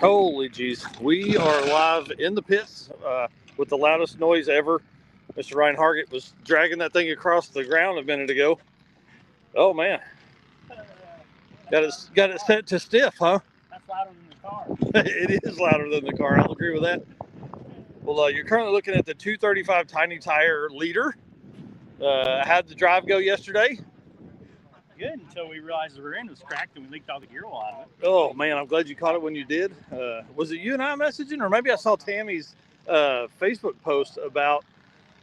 Holy jeez. We are live in the pits with the loudest noise ever. Mr. Ryan Hargett was dragging that thing across the ground a minute ago. Oh man. Got it set to stiff, huh? That's louder than the car. It is louder than the car. I'll agree with that. Well, you're currently looking at the 235 Tiny Tire leader. How'd the drive go yesterday? Good, until we realized the rear end was cracked and we leaked all the gear oil out of it. Oh man, I'm glad you caught it when you did. Was it you and I messaging, or maybe I saw Tammy's Facebook post about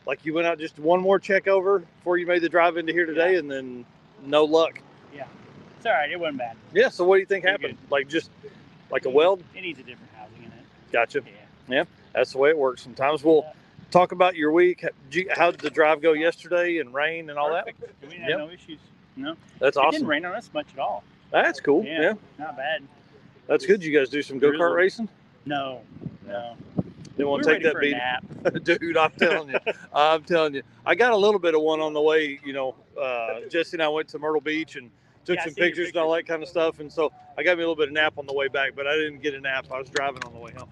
like you went out just one more check over before you made the drive into here today, and then no luck. Yeah, it's all right. It wasn't bad. Yeah. So what do you think happened? Good. Like just like a weld? It needs a different housing in it. Gotcha. Yeah. Yeah. That's the way it works. Sometimes we'll talk about your week. How did the drive go yesterday, and rain and all Perfect. that? We didn't have no issues. No. That's awesome. It didn't rain on us much at all. That's cool. Yeah. Not bad. That's good. You guys do some go-kart racing? No. Didn't want to take that beat. Dude, I'm telling you. I got a little bit of one on the way. You know, Jesse and I went to Myrtle Beach and took some pictures and all that kind of stuff. And so I got me a little bit of nap on the way back, but I didn't get a nap. I was driving on the way home.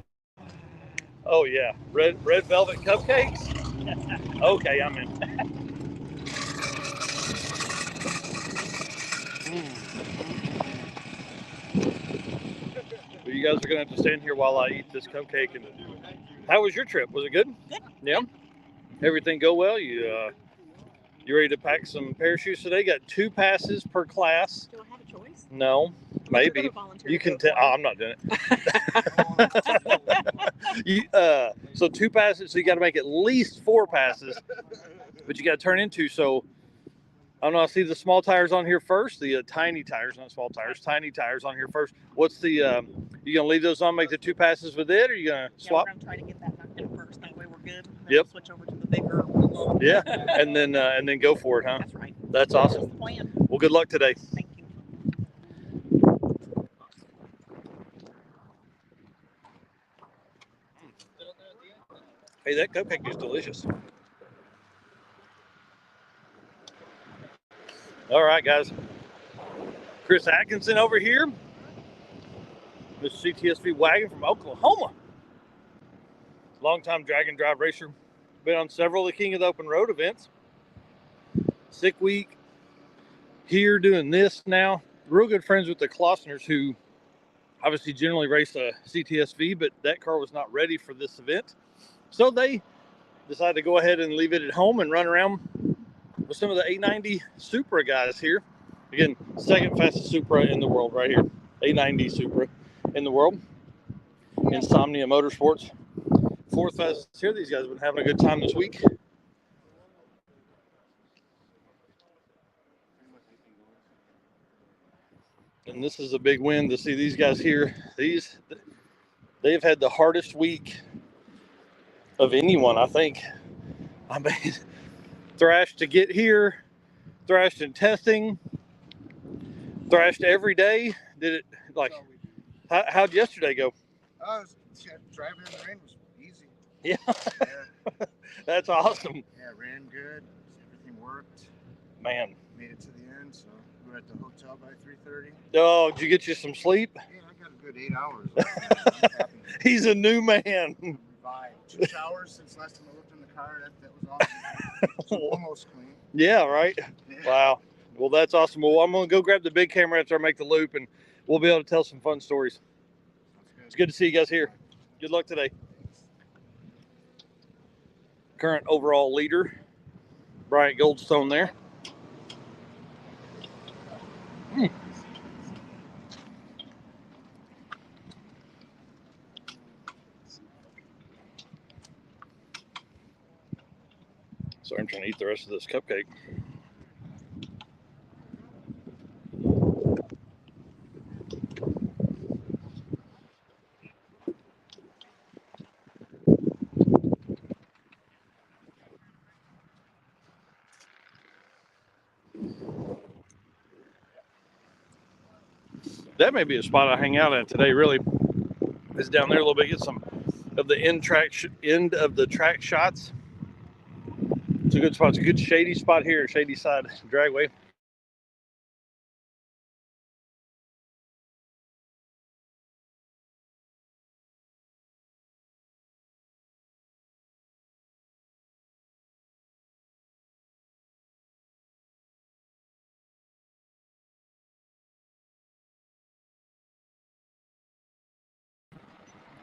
Oh, yeah. Red velvet cupcakes? Okay, I'm in. But you guys are going to have to stand here while I eat this cupcake. And how was your trip? Was it good? Good. Yeah? Everything go well? You ready to pack some parachutes today? Got 2 passes per class. Do I have a choice? No, maybe. You can tell. Oh, I'm not doing it. So 2 passes. So you got to make at least 4 passes, but you got to turn into. So I don't know. I see the small tires on here first. The tiny tires, not small tires. Tiny tires on here first. What's the? You gonna leave those on? Make the 2 passes with it, or you gonna swap? Yeah, we're gonna try to get that knocked in first. That way we're good. And then Yep. we'll switch over to the bigger. Yeah, and then go for it, huh? That's right. That's awesome. That's the plan. Well, good luck today. Thank you. Hey, that cupcake is delicious. All right, guys. Chris Atkinson over here. This CTSV wagon from Oklahoma. Longtime drag and drive racer. Been on several of the King of the Open Road events. Sick week. Here doing this now. Real good friends with the Klossners, who obviously generally race a CTSV, but that car was not ready for this event. So they decided to go ahead and leave it at home and run around with some of the 890 Supra guys here. Again, second fastest Supra in the world right here. 890 Supra in the world. Insomnia Motorsports. 4th fastest here. These guys have been having a good time this week. And this is a big win to see these guys here. They've had the hardest week of anyone, I think. I mean, thrashed to get here, thrashed in testing, thrashed every day. Did it like? How'd yesterday go? Driving in the rain was easy. Yeah. Yeah. That's awesome. Yeah, ran good. Everything worked. Man. Made it to the end, so we were at the hotel by 3:30. Oh, did you get you some sleep? Yeah, I got a good 8 hours. I'm happy. He's a new man. Revived. 2 showers since last time I looked in the car. That was awesome. So almost clean. Yeah, right? Yeah. Wow. Well, that's awesome. Well, I'm going to go grab the big camera after I make the loop, and we'll be able to tell some fun stories. It's good to see you guys here. Good luck today. Current overall leader, Bryant Goldstone there. Sorry, I'm trying to eat the rest of this cupcake. That may be a spot I hang out at today, really. Is down there a little bit, get some of the end of the track shots. It's a good spot. It's a good shady spot here, shady side dragway.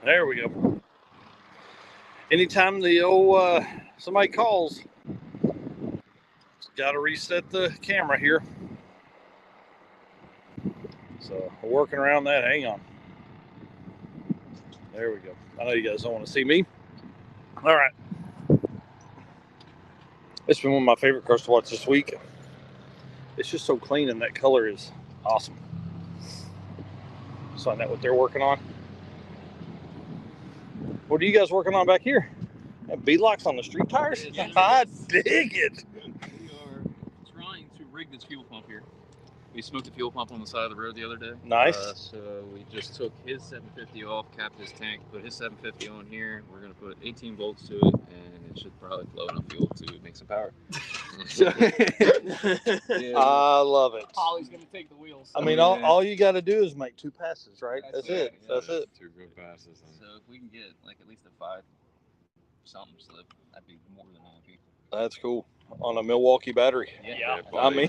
There we go. Anytime the old somebody calls, got to reset the camera here. So we're working around that. Hang on. There we go. I know you guys don't want to see me. All right. It's been one of my favorite cars to watch this week. It's just so clean, and that color is awesome. So I know what they're working on. What are you guys working on back here? B-locks on the street tires? Yes. I dig it. We are trying to rig this fuel pump here. We smoked a fuel pump on the side of the road the other day. Nice. So we just took his 750 off, capped his tank, put his 750 on here. We're going to put 18 volts to it, and it should probably flow enough fuel to make some power. Yeah. I love it. Holly's gonna take the wheels. I mean, all you got to do is make 2 passes, right? That's it. Yeah, That's it. 2 good passes. So if we can get like at least a 5 something slip, I'd be more than happy. That's cool. On a Milwaukee battery. Yeah. I mean,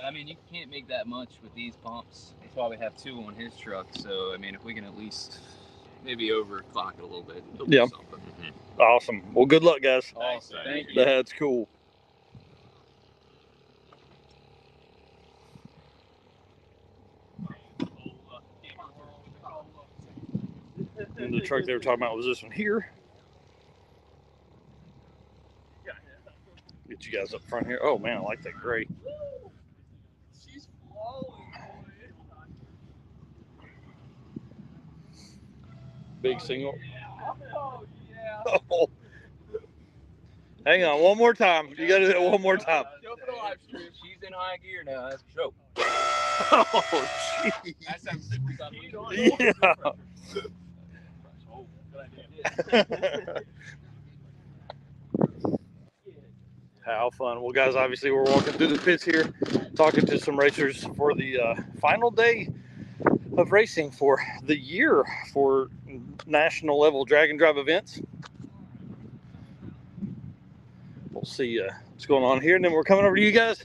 I mean, you can't make that much with these pumps. That's why we have 2 on his truck. So I mean, if we can at least maybe overclock it a little bit, it'll do something. awesome. Well, good luck, guys. Awesome. Thank you. That's cool. And the truck they were talking about was this one here. Get you guys up front here. Oh man, I like that gray. She's flowing. Big single. Oh yeah. Oh. Hang on, one more time. You got to do it one more time. Go for the live stream. She's in high gear now. That's for sure. Oh, jeez. That sounds Yeah. Oh, good idea. How fun. Well, guys, obviously we're walking through the pits here, talking to some racers for the final day of racing for the year for national level drag and drive events. We'll see what's going on here, and then we're coming over to you guys.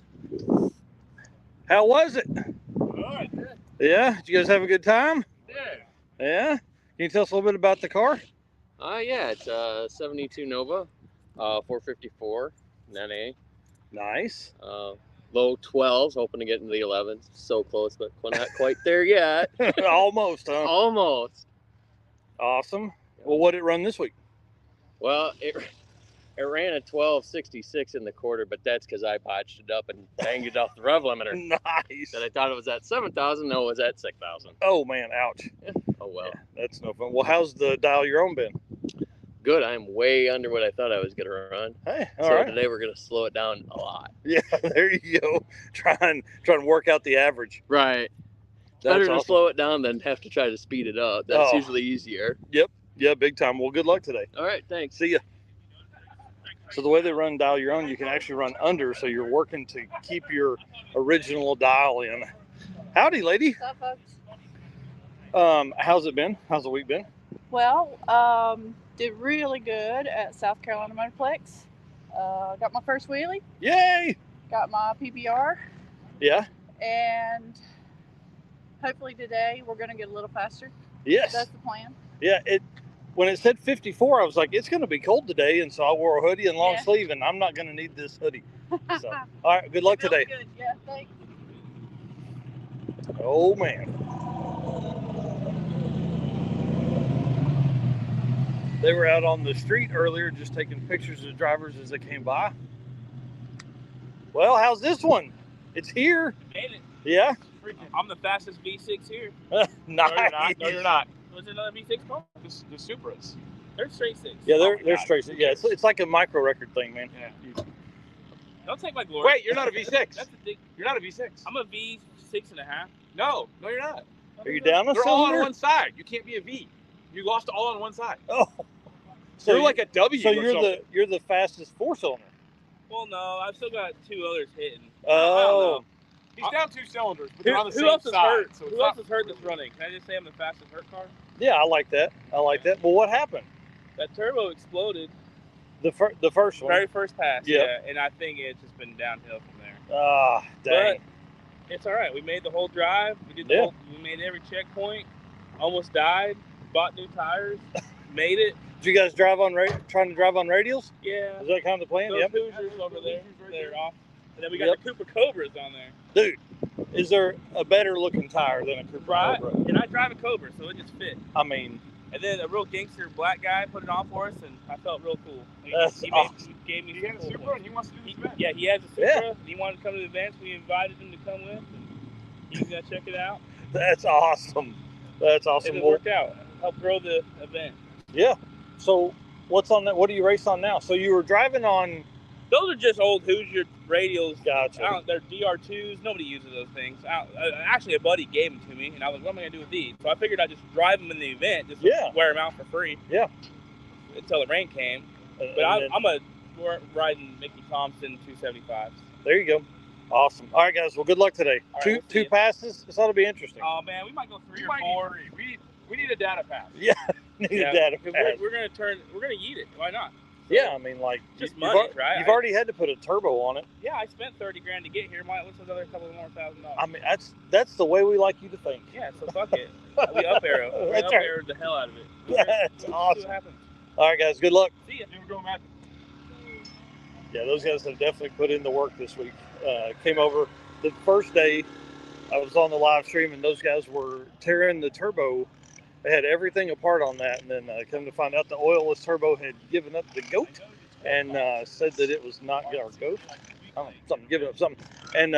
How was it? Good. Yeah? Did you guys have a good time? Yeah. Yeah? Can you tell us a little bit about the car? Yeah, it's a 72 Nova, 454, 9A. Nice. Low 12s, hoping to get into the 11s. So close, but we're not quite there yet. Almost, huh? Almost. Awesome. Well, what did it run this week? Well, it ran a 1266 in the quarter, but that's because I botched it up and banged it off the rev limiter. Nice. That I thought it was at 7,000. No, it was at 6,000. Oh, man. Ouch. Oh, well. Yeah, that's no fun. Well, how's the dial your own been? Good. I'm way under what I thought I was going to run. Hey, So all right. today we're going to slow it down a lot. Yeah, there you go. Try and work out the average. Right. That's Better to awesome. slow it down than have to try to speed it up. That's Oh. usually easier. Yeah, big time. Well, good luck today. All right. Thanks. See ya. So the way they run dial your own, you can actually run under, so you're working to keep your original dial in. Howdy, lady. What's up, folks? How's it been? How's the week been? Well, did really good at South Carolina Motorplex. Got my first wheelie, Yay! got my PBR, Yeah. and hopefully today we're going to get a little faster. Yes. That's the plan. Yeah. When it said 54, I was like, it's going to be cold today, and so I wore a hoodie and long Yeah. sleeve, and I'm not going to need this hoodie. So, all right. Good luck today. Good. Yeah, thanks. Oh man. They were out on the street earlier just taking pictures of drivers as they came by. Well, how's this one? It's here. Made it. Yeah. I'm the fastest V6 here. Nice. No, you're not. No, you're not. Was there another V6 pump? The Supras. They're straight 6. Yeah, Oh they're my straight. God. Yeah, it's like a micro record thing, man. Yeah. Don't take my glory. Wait, you're not a V6. That's the thing. You're not a V6. I'm a V6 and a half. No, you're not. Are you down a They're all on cylinder? one side. You can't be a V. You lost all on one side. Oh. So So you're like a W. So or you're the fastest 4-cylinder. Well, no, I've still got 2 others hitting. Oh. He's down 2 cylinders, but Who, they're on the who same else is side. hurt? So it's Who not- else is hurt that's running? Can I just say I'm the fastest hurt car? Yeah, I like that. Well, what happened? That turbo exploded The first one. very first pass. Yep. Yeah, and I think it's just been downhill from there. Ah, dang. It's all right. We made the whole drive. We did Yeah. we made every checkpoint. Almost died. bought new tires, made it. Did you guys trying to drive on radials? Yeah. Is that kind of the plan? Those Yep. Hoosiers over there, they're off. And then we got Yep. the Cooper Cobras on there. Dude, is there a better looking tire than a Cooper Right. Cobra? And I drive a Cobra, so it just fit. I mean, And then a real gangster black guy put it on for us, and I felt real cool. That's awesome. He gave me He some had a cool Supra points. and he wants to do this event. Yeah, he has a Supra. Yeah. And he wanted to come to the events. We invited him to come with, and he's gonna check it out. that's awesome. That's awesome. And it Well, worked out. Helped grow the event. yeah. So what's on that? What do you race on now? So you were driving on. Those are just old Hoosier radials. Gotcha. They're DR2s. Nobody uses those things. Actually, a buddy gave them to me, and I was, what am I going to do with these? So I figured I'd just drive them in the event, just wear them out for free. Yeah. Until the rain came. But we're riding Mickey Thompson 275s. There you go. Awesome. All right, guys. Well, good luck today. All right, we'll see two you. passes. This ought to be interesting. Oh, man, we might go three We or might four. need three. We need a data pass. Yeah. Need a data because pass. we're going to yeet it. Why not? Yeah, I mean, like, Just you've money, right? You've already had to put a turbo on it. Yeah, I spent $30,000 to get here. What's another couple more $1,000? I mean, that's the way we like you to think. Yeah, so fuck it. We up arrow. We That's up right. arrowed the hell out of it. That's See awesome. what happens. All right, guys. Good luck. See ya. Here we go, Matt. Yeah, those guys have definitely put in the work this week. Came over the first day. I was on the live stream, and those guys were tearing the turbo. They had everything apart on that, and then come to find out the oilless turbo had given up the goat, and said that it was not our goat. I don't know, something, giving up something, and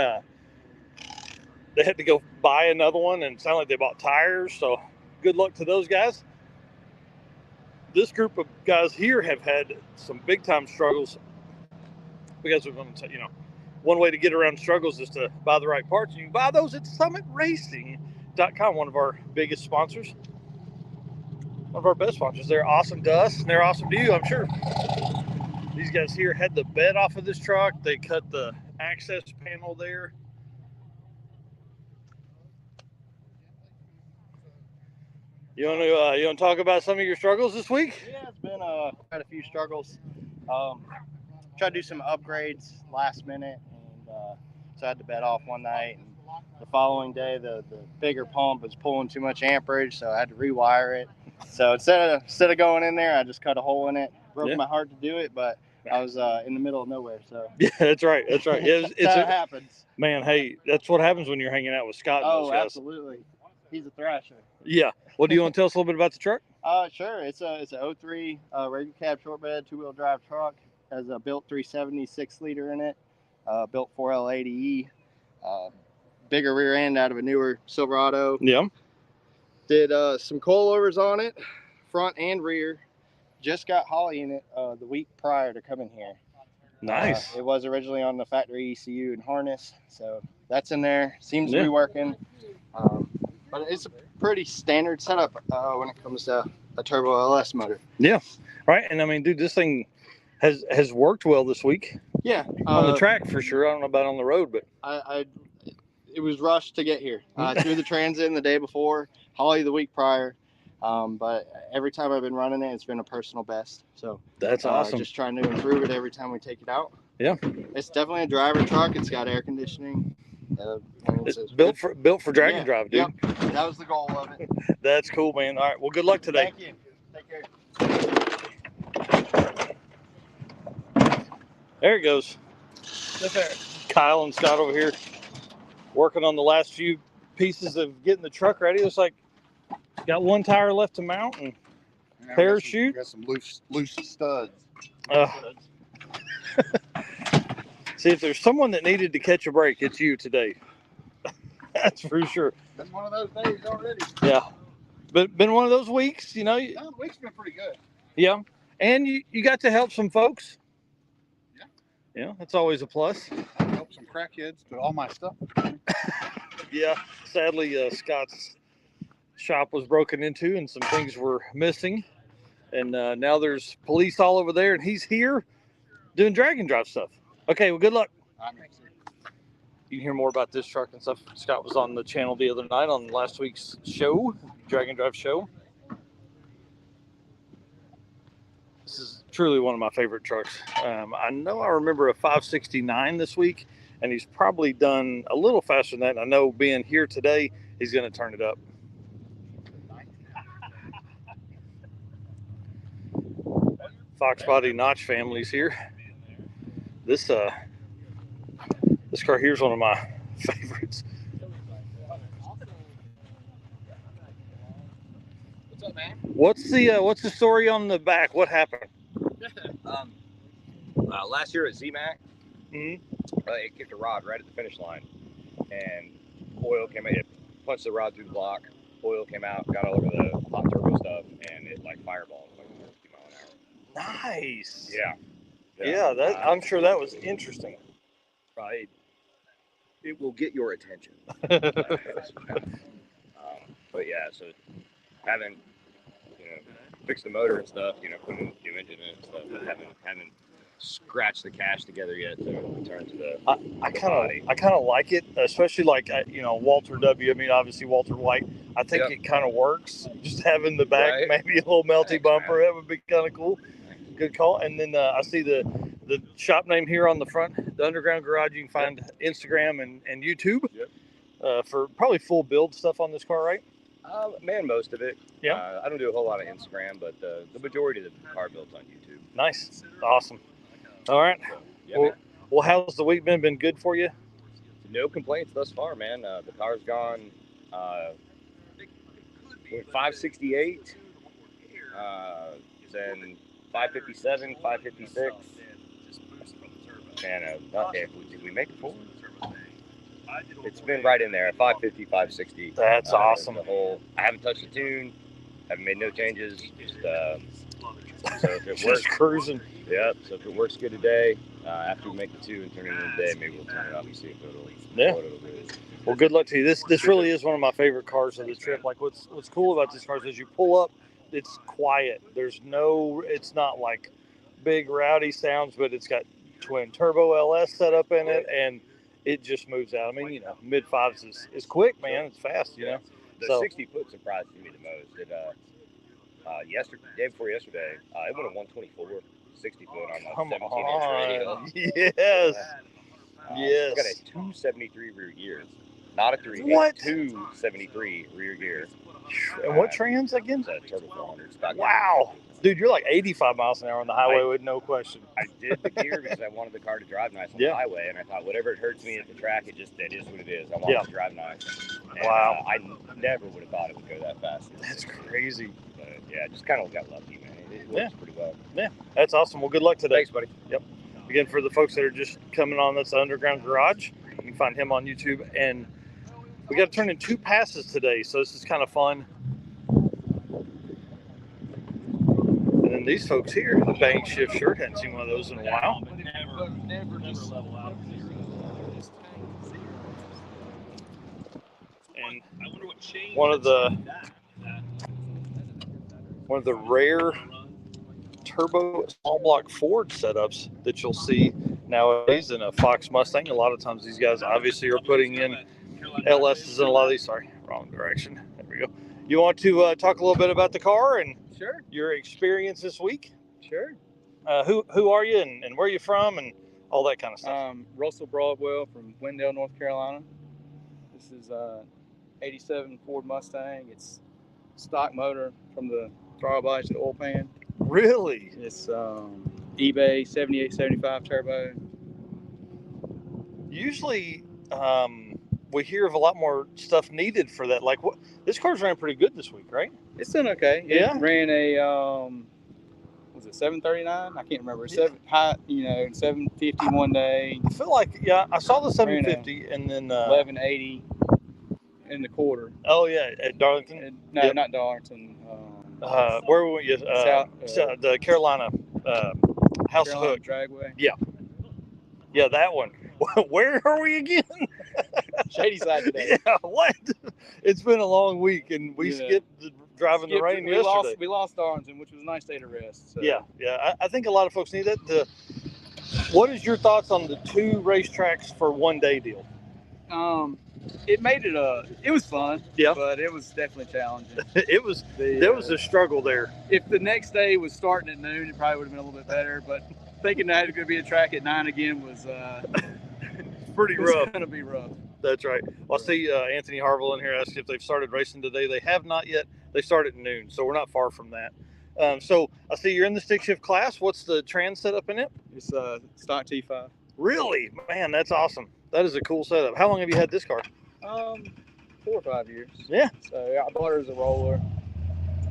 they had to go buy another one, and it sounded like they bought tires. So, good luck to those guys. This group of guys here have had some big time struggles. Because we're going to, one way to get around struggles is to buy the right parts. You can buy those at summitracing.com, one of our biggest sponsors. One of our best sponsors. They're awesome to us, and they're awesome to you, I'm sure. These guys here had the bed off of this truck. They cut the access panel there. You want to talk about some of your struggles this week? Yeah, it's been quite a few struggles. Tried to do some upgrades last minute, and so I had the bed off one night. And the following day, the bigger pump was pulling too much amperage, so I had to rewire it. So instead of going in there, I just cut a hole in it. Broke my heart to do it, but I was in the middle of nowhere. So yeah, that's right. That's right. Yeah, it happens. Man, hey, that's what happens when you're hanging out with Scott. And Oh, those guys. absolutely. He's a thrasher. Yeah. Well, do you want to tell us a little bit about the truck? Sure. It's a 03 regular cab short bed 2-wheel drive truck. Has a built 370 6-liter in it. Built 4L80E. Bigger rear end out of a newer Silverado. Yeah. Did some coilovers on it, front and rear. Just got Holly in it the week prior to coming here. Nice. It was originally on the factory ECU and harness, so that's in there. Seems to be working. But it's a pretty standard setup when it comes to a turbo LS motor. Yeah. Right. And I mean, dude, this thing has worked well this week. Yeah. On the track for sure. I don't know about on the road, but it was rushed to get here. I threw the trans in the day before, Holly the week prior. But every time I've been running it, it's been a personal best. So that's awesome. Just trying to improve it every time we take it out. Yeah. It's definitely a driver truck. It's got air conditioning. It's built for drag and drive, dude. Yep. That was the goal of it. That's cool, man. All right. Well, good luck today. Thank you. Take care. There it goes. Kyle and Scott over here working on the last few pieces of getting the truck ready. Looks like got one tire left to mount and parachute. Got some loose studs. See, if there's someone that needed to catch a break, it's you today. That's for sure. Been one of those days already. Yeah. But been one of those weeks, No, the week's been pretty good. Yeah. And you got to help some folks. Yeah, that's always a plus. I helped some crackheads put all my stuff. Yeah. Sadly, Scott's shop was broken into and some things were missing. And now there's police all over there, and he's here doing drag and drive stuff. Okay, well, good luck. You can hear more about this truck and stuff. Scott was on the channel the other night on last week's show, drag and drive show. This is truly one of my favorite trucks. I know I remember a 569 this week, and he's probably done a little faster than that. And I know being here today, he's going to turn it up. Fox Body Notch families here. This car here is one of my favorites. What's up, man? What's the story on the back? What happened? Last year at ZMAC, Mm-hmm. it kicked a rod right at the finish line, and oil came out. It punched the rod through the block. Oil came out, got all over the hot turbo stuff, and it like fireballed like 50 mile an hour. Nice. Yeah. That I'm sure that was interesting. Right. It will get your attention. But yeah, so haven't fixed the motor and stuff, put a new engine in and stuff, but haven't scratched the cash together yet to return to the I kind of like it, especially like Walter W. I mean, obviously Walter White. I think it kind of works. Just having the back, maybe a little melty bumper, that would be kind of cool. Good call. And then I see the shop name here on the front, the Underground Garage. You can find Instagram and YouTube for probably full build stuff on this car, right? Man, most of it. Yeah. I don't do a whole lot of Instagram, but the majority of the car builds on YouTube. Nice. Awesome. All right. So, well, how's the week been? Been good for you? No complaints thus far, man. The car's gone 568, then 557, 556, and did we make it forward? It's been right in there, 550, 560. That's awesome. I haven't touched the tune, haven't made no changes. Just so if it Just works, cruising. Yeah. So if it works good today, after we make the 2 and turn it in today, maybe we'll turn it off and see if it'll. Yeah. What it'll do. Well, good luck to you. This really is one of my favorite cars of the trip. Like what's cool about this car is as you pull up, it's quiet. It's not like big rowdy sounds, but it's got twin turbo LS set up in it, and it just moves out. I mean, mid fives is quick, man. It's fast, The 60 foot surprised me the most. Day before yesterday, it went a 124, 60 foot on like 17-inch radio. Yes. It's got a 273 rear gear, not a 3. What? 273 rear gear. And what trans again? It's a Turbo 400 stock. Wow. Dude, you're like 85 miles an hour on the highway with no question. I did the gear because I wanted the car to drive nice on the highway, and I thought whatever it hurts me at the track, it is what it is. I want it to drive nice. And, wow. I never would have thought it would go that fast. That's crazy. But yeah, just kind of got lucky, man. It works pretty well. Yeah, that's awesome. Well, good luck today. Thanks, buddy. Yep. Again, for the folks that are just coming on, that's the Underground Garage. You can find him on YouTube. And we got to turn in 2 passes today, so this is kind of fun. And then these folks here, the Bang Shift shirt, hadn't seen one of those in a while. Never level out. And one of the rare turbo small block Ford setups that you'll see nowadays in a Fox Mustang. A lot of times these guys obviously are putting in LSs in a lot of these. Sorry, wrong direction. There we go. You want to talk a little bit about the car and your experience this week? Sure. Who are you and where are you from and all that kind of stuff? Russell Broadwell from Wendell, North Carolina. This is 87 Ford Mustang. It's stock motor from the throttle body to the oil pan. Really? It's eBay 7875 turbo. Usually we hear of a lot more stuff needed for that. Like this car's ran pretty good this week, right? It's done okay. Yeah. It ran a was it 739? I can't remember. 750 one day. I feel like I saw the 750 and then 1180 in the quarter. Oh yeah, at Darlington. Not Darlington. Where were you? The Carolina House of Hook Dragway. Yeah, that one. Where are we again? Shady Side today. Yeah, what? It's been a long week, and we skipped driving the rain yesterday. We lost Darlington, which was a nice day to rest. So. Yeah. I think a lot of folks need that. What is your thoughts on the 2 racetracks for one day deal? It made it it was fun. Yeah. But it was definitely challenging. There was a struggle there. If the next day was starting at noon, it probably would have been a little bit better. But thinking that it was going to be a track at 9 again was pretty rough. It's going to be rough. That's right. Well, I see Anthony Harville in here asking if they've started racing today. They have not yet. They start at noon, so we're not far from that. So I see you're in the stick shift class. What's the trans setup in it? It's stock T5. Really? Man, that's awesome. That is a cool setup. How long have you had this car? 4 or 5 years. Yeah. So yeah, I bought her as a roller,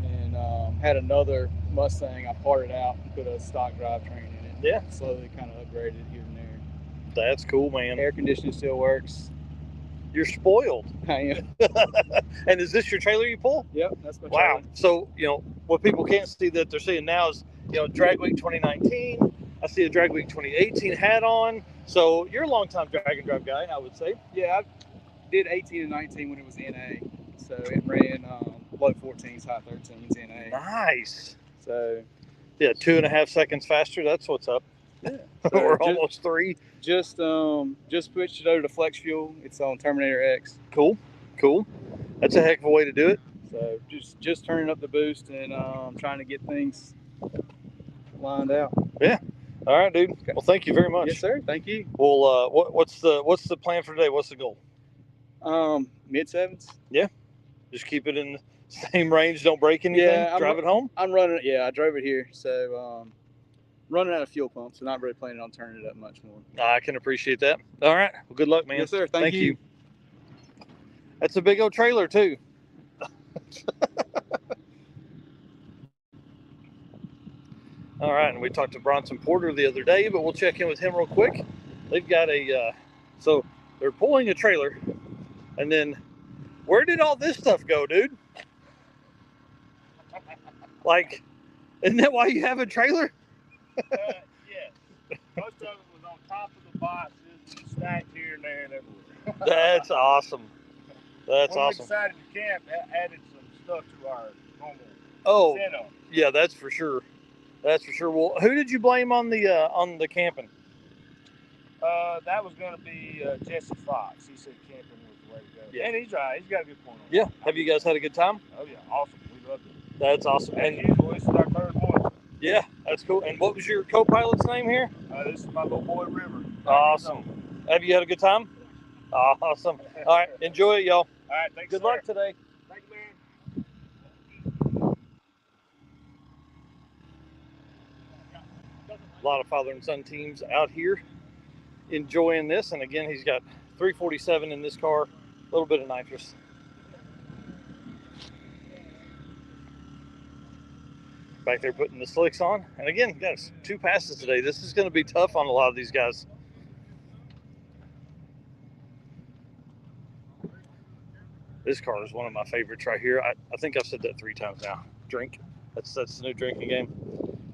and had another Mustang. I parted out and put a stock drivetrain in it. Yeah. Slowly kind of upgraded it here and there. That's cool, man. Air conditioning still works. You're spoiled. I am. And is this your trailer you pull? Yep, that's my Wow. trailer. So, what people can't see that they're seeing now is, Drag Week 2019. I see a Drag Week 2018 hat on. So you're a long-time drag and drive guy, I would say. Yeah, I did 18 and 19 when it was NA. So it ran low 14s, high 13s NA. Nice. So yeah, 2.5 seconds faster. That's what's up. Yeah. Or almost 3. Just switched it over to Flex Fuel. It's on Terminator X. Cool. That's a heck of a way to do it. So just turning up the boost and trying to get things lined out. Yeah. All right, dude. Okay. Well, thank you very much. Yes, sir. Thank you. Well, what's the plan for today? What's the goal? Mid-7s. Yeah. Just keep it in the same range. Don't break anything. Yeah. Drive it home. I'm running. Yeah, I drove it here. So running out of fuel pumps. So not really planning on turning it up much more. I can appreciate that. All right. Well, good luck, man. Yes, sir. Thank you. That's a big old trailer too. All right, and we talked to Bronson Porter the other day, but we'll check in with him real quick. They've got so they're pulling a trailer, and then where did all this stuff go, dude? Like, isn't that why you have a trailer? Yeah. Most of it was on top of the boxes and stacked here and there and everywhere. That's awesome. That's when awesome. We decided to camp, added some stuff to our normal setup. Yeah, that's for sure. That's for sure. Well, who did you blame on the camping? That was going to be Jesse Fox. He said camping was the way to go. Yeah. And he's right. He's got a good point on Yeah. Have you guys had a good time? Oh, yeah. Awesome. We loved it. That's awesome. And usual, this is our third one. Yeah, that's cool. And what was your co-pilot's name here? This is my little boy, River. Awesome. Have you had a good time? Awesome. All right. Enjoy it, y'all. All right. Thanks, Good luck today. Thank you, man. A lot of father and son teams out here enjoying this. And again, he's got 347 in this car, a little bit of nitrous. Back there putting the slicks on. And again, guys, 2 passes today. This is going to be tough on a lot of these guys. This car is one of my favorites right here. I think I've said that 3 times now. Drink. That's the new drinking game.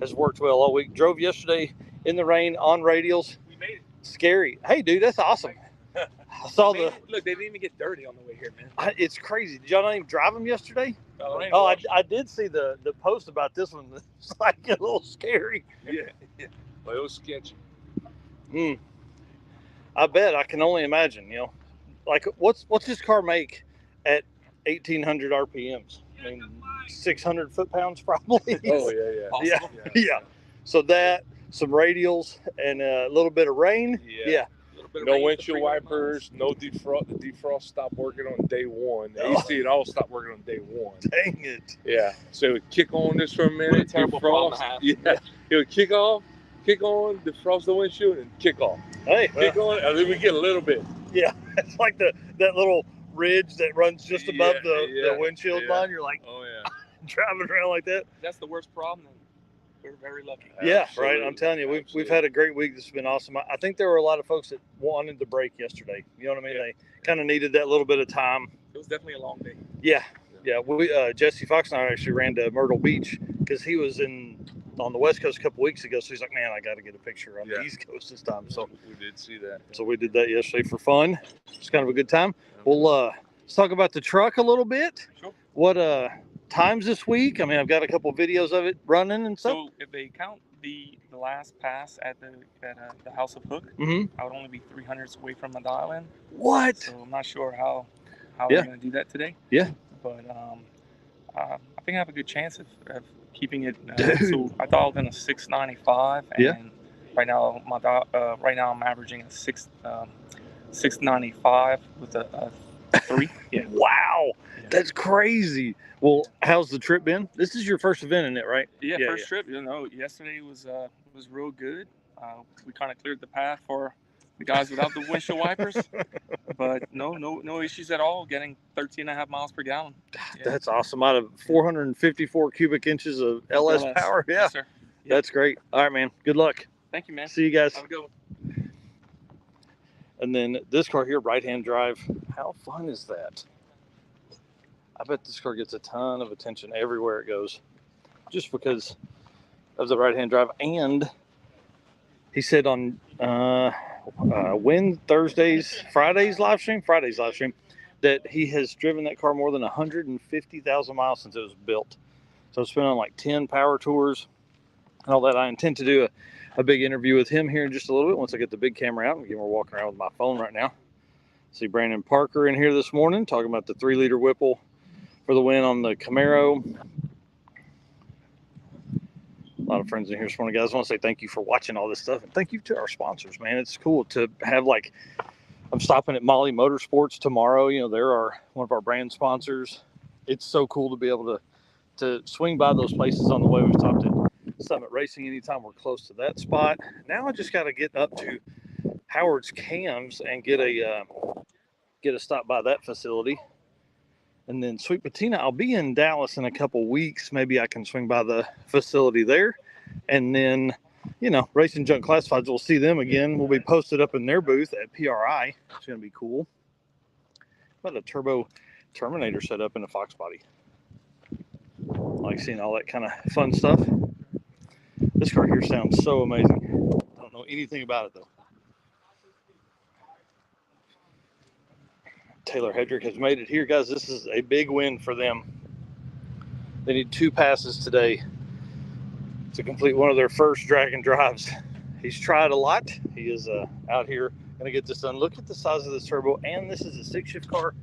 Has worked well all week. Drove yesterday in the rain on radials. We made it. Scary. Hey, dude, that's awesome. I saw Look, they didn't even get dirty on the way here, man. It's crazy. Did y'all not even drive them yesterday? Oh, I did see the post about this one. It's like a little scary. Yeah. Well, it was sketchy. I bet. I can only imagine. Like what's this car make at 1,800 RPMs? I mean, 600 foot-pounds probably. Oh yeah. Awesome. Yeah. So that, some radials, and a little bit of rain. Yeah. No windshield wipers, no defrost. The defrost stopped working on day 1. The AC and all stopped working on day 1. Dang it. Yeah. So it would kick on this for a minute. What a terrible problem to have. Yeah. It would kick on, defrost the windshield, and kick off. Hey. Kick on, and then we get a little bit. Yeah. It's like that little ridge that runs just above the windshield line. You're like, oh yeah, driving around like that. That's the worst problem. We're very lucky. Yeah, Absolutely. right. I'm telling you, we've had a great week. This has been awesome. I think there were a lot of folks that wanted the break yesterday. You know what I mean? Yeah. They kind of needed that little bit of time. It was definitely a long day. Yeah. We Jesse Fox and I actually ran to Myrtle Beach because he was on the West Coast a couple weeks ago. So he's like, man, I got to get a picture on the East Coast this time. So we did see that. So we did that yesterday for fun. It's kind of a good time. Well, let's talk about the truck a little bit. Sure. What times this week? I mean, I've got a couple of videos of it running and stuff. So if they count the last pass at the House of Hook, Mm-hmm. I would only be 300s away from the dial in. What? So I'm not sure how Yeah. we're going to do that today. Yeah. But I think I have a good chance of keeping it. Dude. So I dialed in a 695, and Yeah. right now I'm averaging a 695 with a 3. Yeah. Wow. That's crazy. Well, how's the trip been? This is your first event in it, right? Yeah, first trip. You know, yesterday was real good. We kind of cleared the path for the guys without the windshield wipers, but no issues at all. Getting 13.5 miles per gallon. Yeah. That's awesome. Out of 454 cubic inches of LS power. Yeah, yes, sir. Yep. That's great. All right, man. Good luck. Thank you, man. See you guys. Have a good one. And then this car here, right-hand drive. How fun is that? I bet this car gets a ton of attention everywhere it goes, just because of the right-hand drive. And he said on Friday's live stream, that he has driven that car more than 150,000 miles since it was built. So it's been on like 10 power tours and all that. I intend to do a big interview with him here in just a little bit once I get the big camera out. Again, we're walking around with my phone right now. See Brandon Parker in here this morning talking about the 3-liter Whipple for the win on the Camaro. A lot of friends in here this morning, guys. I want to say thank you for watching all this stuff. And thank you to our sponsors, man. It's cool to have, like, I'm stopping at Molly Motorsports tomorrow. You know, they're one of our brand sponsors. It's so cool to be able to swing by those places on the way. We've stopped at Summit Racing anytime we're close to that spot. Now I just got to get up to Howard's Cams and get a stop by that facility. And then Sweet Patina, I'll be in Dallas in a couple weeks. Maybe I can swing by the facility there. And then, you know, Racing Junk Classifieds, we'll see them again. We'll be posted up in their booth at PRI. It's going to be cool. How about a turbo Terminator set up in a Fox body? I like seeing all that kind of fun stuff. This car here sounds so amazing. I don't know anything about it, though. Taylor Hedrick has made it here, guys. This is a big win for them. They need 2 passes today to complete one of their first drag and drives. He's tried a lot. He is out here going to get this done. Look at the size of this turbo, and this is a 6-shift car.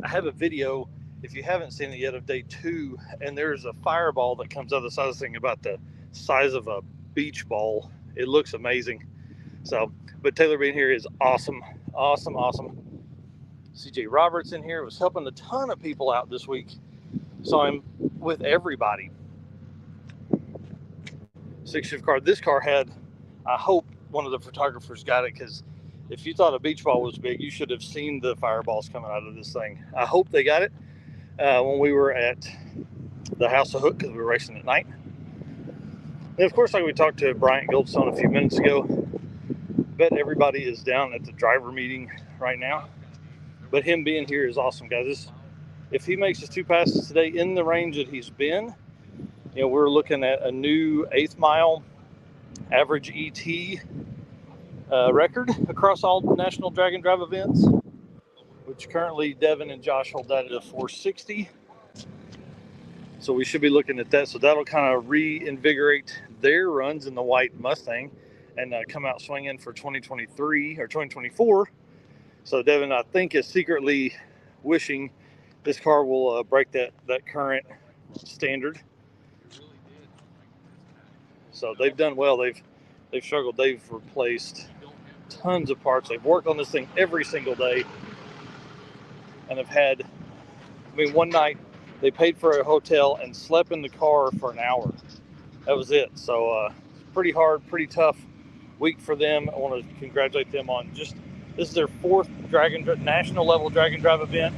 I have a video, if you haven't seen it yet, of day 2, and there's a fireball that comes out of the side of this thing about the size of a beach ball. It looks amazing. So, but Taylor being here is awesome, awesome, awesome. CJ Roberts in here was helping a ton of people out this week. Saw him with everybody. 6-shift car. This car had, I hope one of the photographers got it, because if you thought a beach ball was big, you should have seen the fireballs coming out of this thing. I hope they got it when we were at the House of Hook, because we were racing at night. And of course, like we talked to Bryant Goldstone a few minutes ago, bet everybody is down at the driver meeting right now. But him being here is awesome, guys. If he makes his 2 passes today in the range that he's been, you know, we're looking at a new 8th mile average ET record across all national drag and drive events, which currently Devin and Josh hold that at a 460. So we should be looking at that. So that'll kind of reinvigorate their runs in the white Mustang and come out swinging for 2023 or 2024. So Devin, I think, is secretly wishing this car will break that current standard. So they've done well. They've struggled. They've replaced tons of parts. They've worked on this thing every single day, and have had, I mean, one night they paid for a hotel and slept in the car for an hour. That was it. So pretty hard, pretty tough week for them. I want to congratulate them on just, this is their 4th national level drag and drive event.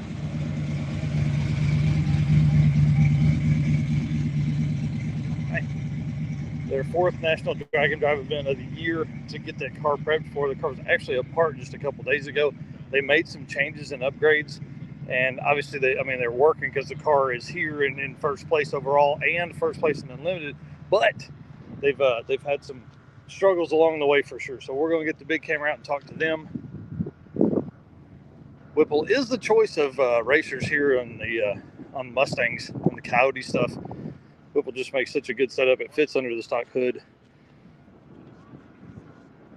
Their 4th national drag and drive event of the year to get that car prepped for. The car was actually apart just a couple days ago. They made some changes and upgrades, and obviously they're working because the car is here and in first place overall and first place in Unlimited, but they've had some struggles along the way for sure. So we're going to get the big camera out and talk to them. Whipple is the choice of racers here on Mustangs and the Coyote stuff. Whipple just makes such a good setup. It fits under the stock hood.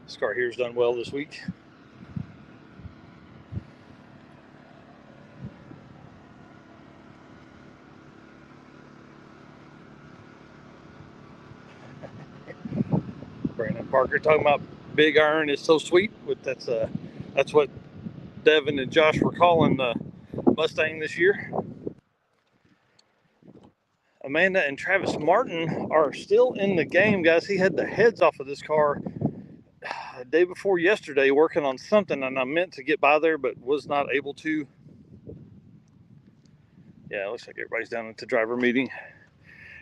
This car here's done well this week. Brandon Parker talking about Big Iron is so sweet. That's what Devin and Josh were calling the Mustang this year. Amanda and Travis Martin are still in the game, guys. He had the heads off of this car the day before yesterday working on something, and I meant to get by there but was not able to. Yeah, it looks like everybody's down at the driver meeting.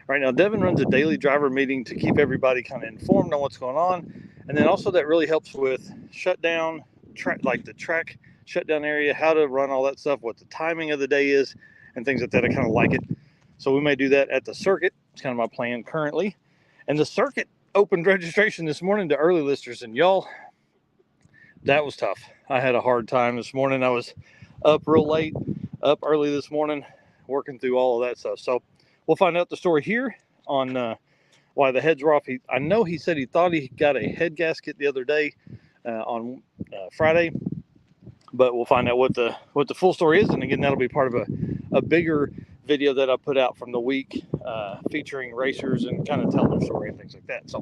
Right now, Devin runs a daily driver meeting to keep everybody kind of informed on what's going on. And then also that really helps with shutdown, like the track shutdown area, how to run all that stuff, what the timing of the day is, and things like that. I kind of like it. So we may do that at the circuit. It's kind of my plan currently. And the circuit opened registration this morning to early listers. And y'all, that was tough. I had a hard time this morning. I was up real late, up early this morning, working through all of that stuff. So we'll find out the story here on why the heads were off. I know he said he thought he got a head gasket the other day on Friday, but we'll find out what the full story is. And again, that'll be part of a bigger video that I put out from the week featuring racers and kind of tell their story and things like that. So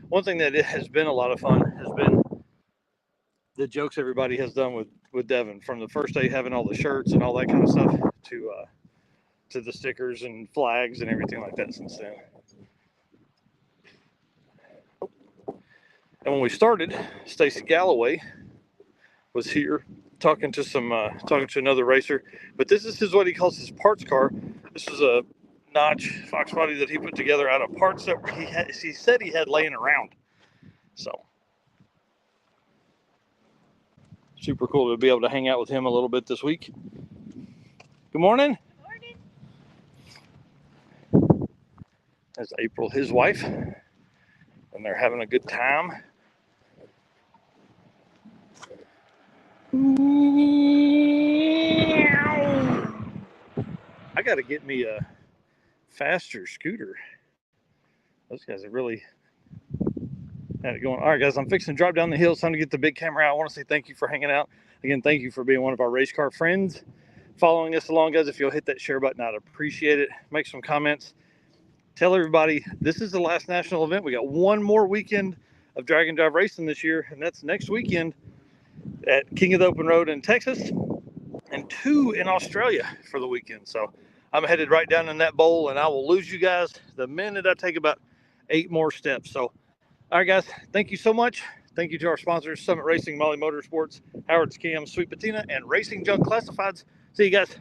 one thing that has been a lot of fun has been the jokes everybody has done with Devin, from the first day having all the shirts and all that kind of stuff to the stickers and flags and everything like that since then. And when we started, Stacy Galloway was here talking to another racer, but this is what he calls his parts car. This is a notch Fox body that he put together out of parts that he said he had laying around. So super cool to be able to hang out with him a little bit this week. Good morning. That's April, his wife, and they're having a good time. I got to get me a faster scooter. Those guys have really had it going. All right, guys, I'm fixing to drop down the hill. It's time to get the big camera out. I want to say thank you for hanging out. Again, thank you for being one of our race car friends. Following us along, guys, if you'll hit that share button, I'd appreciate it. Make some comments. Tell everybody this is the last national event. We got one more weekend of drag and drive racing this year, and that's next weekend at King of the Open Road in Texas and 2 in Australia for the weekend. So I'm headed right down in that bowl, and I will lose you guys the minute I take about 8 more steps. So, all right, guys, thank you so much. Thank you to our sponsors, Summit Racing, Molly Motorsports, Howard's Cam, Sweet Patina, and Racing Junk Classifieds. See you guys.